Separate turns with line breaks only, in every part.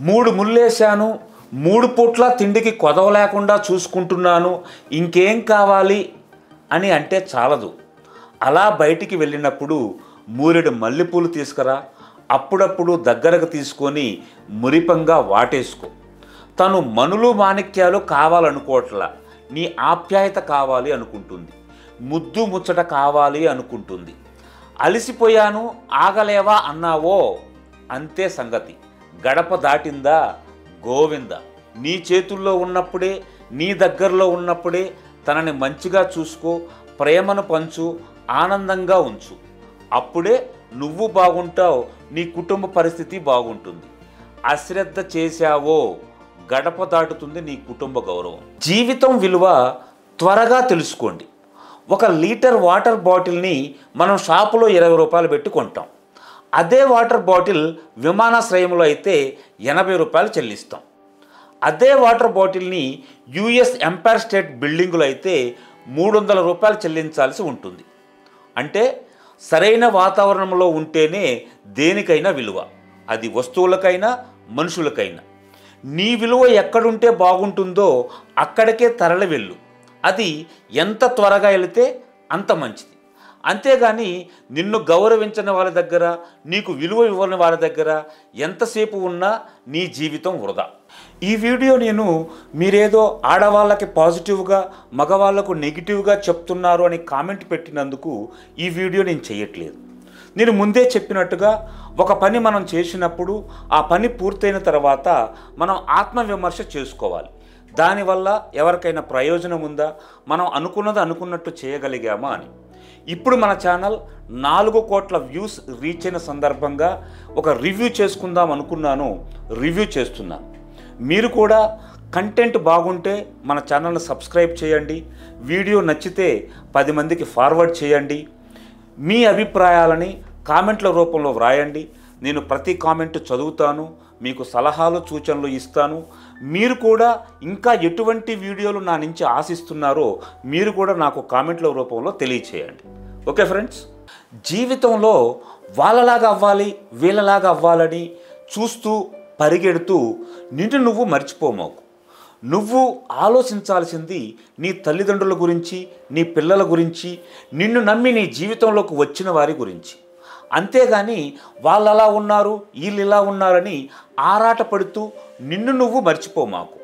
మూడు ముళ్ళేశాను, 3 పూట్ల తిండికి కొదవ లేకుండా చూసుకుంటున్నాను, ఇంకేం కావాలి అని అంటే చాలదు. అలా బయటికి వెళ్ళినప్పుడు మూరెడు మల్లెపూలు తీసుకురా, అప్పుడప్పుడు దగ్గరకు తీసుకొని మురిపంగా వాటేసుకో. తను మనులు మాణిక్యాలు కావాలనుకోవట్లా, నీ ఆప్యాయత కావాలి అనుకుంటుంది, ముద్దు ముచ్చట కావాలి అనుకుంటుంది. అలిసిపోయాను ఆగలేవా అన్నావో అంతే సంగతి. గడప దాటిందా గోవింద. నీ చేతుల్లో ఉన్నప్పుడే, నీ దగ్గరలో ఉన్నప్పుడే తనని మంచిగా చూసుకో, ప్రేమను పంచు, ఆనందంగా ఉంచు. అప్పుడే నువ్వు బాగుంటావు, నీ కుటుంబ పరిస్థితి బాగుంటుంది. అశ్రద్ధ చేశావో గడప దాటుతుంది నీ కుటుంబ గౌరవం. జీవితం విలువ త్వరగా తెలుసుకోండి. 1 లీటర్ వాటర్ బాటిల్ని మనం షాపులో 20 రూపాయలు పెట్టి కొంటాం. అదే వాటర్ బాటిల్ విమానాశ్రయంలో అయితే 80 రూపాయలు చెల్లిస్తాం. అదే వాటర్ బాటిల్ని యుఎస్ ఎంపైర్ స్టేట్ బిల్డింగులో అయితే 300 రూపాయలు చెల్లించాల్సి ఉంటుంది. అంటే సరైన వాతావరణంలో ఉంటేనే దేనికైనా విలువ, అది వస్తువులకైనా మనుషులకైనా. నీ విలువ ఎక్కడుంటే బాగుంటుందో అక్కడికే తరలి వెళ్ళు. అది ఎంత త్వరగా వెళితే అంత మంచిది. అంతేగాని నిన్ను గౌరవించని వాళ్ళ దగ్గర, నీకు విలువ ఇవ్వని వాళ్ళ దగ్గర ఎంతసేపు ఉన్నా నీ జీవితం వృధా. ఈ వీడియో నేను మీరేదో ఆడవాళ్ళకి పాజిటివ్గా, మగవాళ్ళకు నెగిటివ్గా చెప్తున్నారు అని కామెంట్ పెట్టినందుకు ఈ వీడియో నేను చేయట్లేదు. నేను ముందే చెప్పినట్టుగా ఒక పని మనం చేసినప్పుడు ఆ పని పూర్తయిన తర్వాత మనం ఆత్మవిమర్శ చేసుకోవాలి. దానివల్ల ఎవరికైనా ప్రయోజనం ఉందా, మనం అనుకున్నట్టు చేయగలిగామా అని. ఇప్పుడు మన ఛానల్ 4 కోట్ల వ్యూస్ రీచ్ అయిన సందర్భంగా ఒక రివ్యూ చేసుకుందాం అనుకున్నాను, రివ్యూ చేస్తున్నాను. మీరు కూడా కంటెంట్ బాగుంటే మన ఛానల్ని సబ్స్క్రైబ్ చేయండి, వీడియో నచ్చితే 10 మందికి ఫార్వర్డ్ చేయండి. మీ అభిప్రాయాలని కామెంట్ల రూపంలో వ్రాయండి. నేను ప్రతి కామెంట్ చదువుతాను, మీకు సలహాలు సూచనలు ఇస్తాను. మీరు కూడా ఇంకా ఎటువంటి వీడియోలు నా నుంచి ఆశిస్తున్నారో మీరు కూడా నాకు కామెంట్ల రూపంలో తెలియచేయండి. ఓకే ఫ్రెండ్స్, జీవితంలో వాళ్ళలాగా అవ్వాలి, వీళ్ళలాగా అవ్వాలని చూస్తూ పరిగెడుతూ నిన్ను నువ్వు మర్చిపోమాకు. నువ్వు ఆలోచించాల్సింది నీ తల్లిదండ్రుల గురించి, నీ పిల్లల గురించి, నిన్ను నమ్మి నీ జీవితంలోకి వచ్చిన వారి గురించి. అంతేగాని వాళ్ళు అలా ఉన్నారు, వీళ్ళు ఇలా ఉన్నారని ఆరాటపడుతూ నిన్ను నువ్వు మర్చిపోమాకు.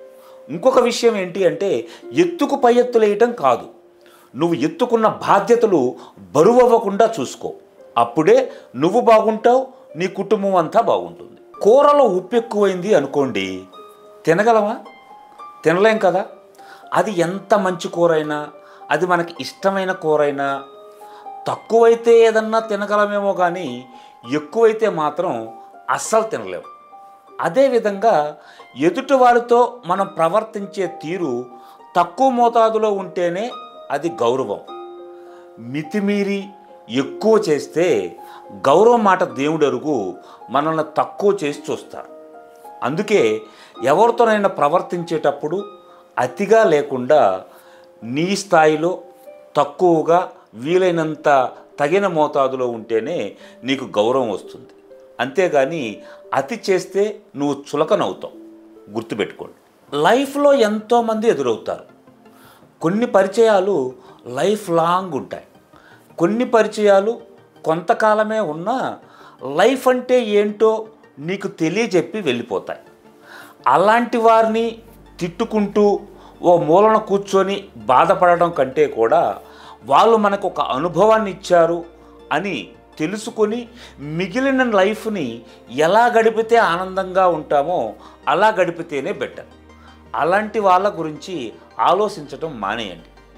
ఇంకొక విషయం ఏంటి అంటే, ఎత్తుకు పై ఎత్తులేయటం కాదు, నువ్వు ఎత్తుకున్న బాధ్యతలు బరువు అవ్వకుండా చూసుకో. అప్పుడే నువ్వు బాగుంటావు, నీ కుటుంబం అంతా బాగుంటుంది. కూరలో ఉప్పు ఎక్కువైంది అనుకోండి, తినగలమా? తినలేం కదా. అది ఎంత మంచి కూరైనా, అది మనకి ఇష్టమైన కూరైనా, తక్కువైతే ఏదన్నా తినగలమేమో కానీ ఎక్కువైతే మాత్రం అస్సలు తినలేము. అదేవిధంగా ఎదుటి వారితో మనం ప్రవర్తించే తీరు తక్కువ మోతాదులో ఉంటేనే అది గౌరవం. మితిమీరి ఎక్కువ చేస్తే గౌరవం మాట దేవుడు ఎరుగు, మనల్ని తక్కువ చేసి చూస్తారు. అందుకే ఎవరితోనైనా ప్రవర్తించేటప్పుడు అతిగా లేకుండా నీ స్థాయిలో తక్కువగా, వీలైనంత తగిన మోతాదులో ఉంటేనే నీకు గౌరవం వస్తుంది. అంతేగాని అతి చేస్తే నువ్వు చులకనవుతావు. గుర్తుపెట్టుకోండి. లైఫ్లో ఎంతోమంది ఎదురవుతారు. కొన్ని పరిచయాలు లైఫ్ లాంగ్ ఉంటాయి, కొన్ని పరిచయాలు కొంతకాలమే ఉన్నా లైఫ్ అంటే ఏంటో నీకు తెలియజెప్పి వెళ్ళిపోతాయి. అలాంటి వారిని తిట్టుకుంటూ ఓ మూలన కూర్చొని బాధపడడం కంటే కూడా వాళ్ళు మనకు ఒక అనుభవాన్ని ఇచ్చారు అని తెలుసుకొని మిగిలిన లైఫ్ని ఎలా గడిపితే ఆనందంగా ఉంటామో అలా గడిపితేనే బెటర్. అలాంటి వాళ్ళ గురించి ఆలోచించడం మానేయండి.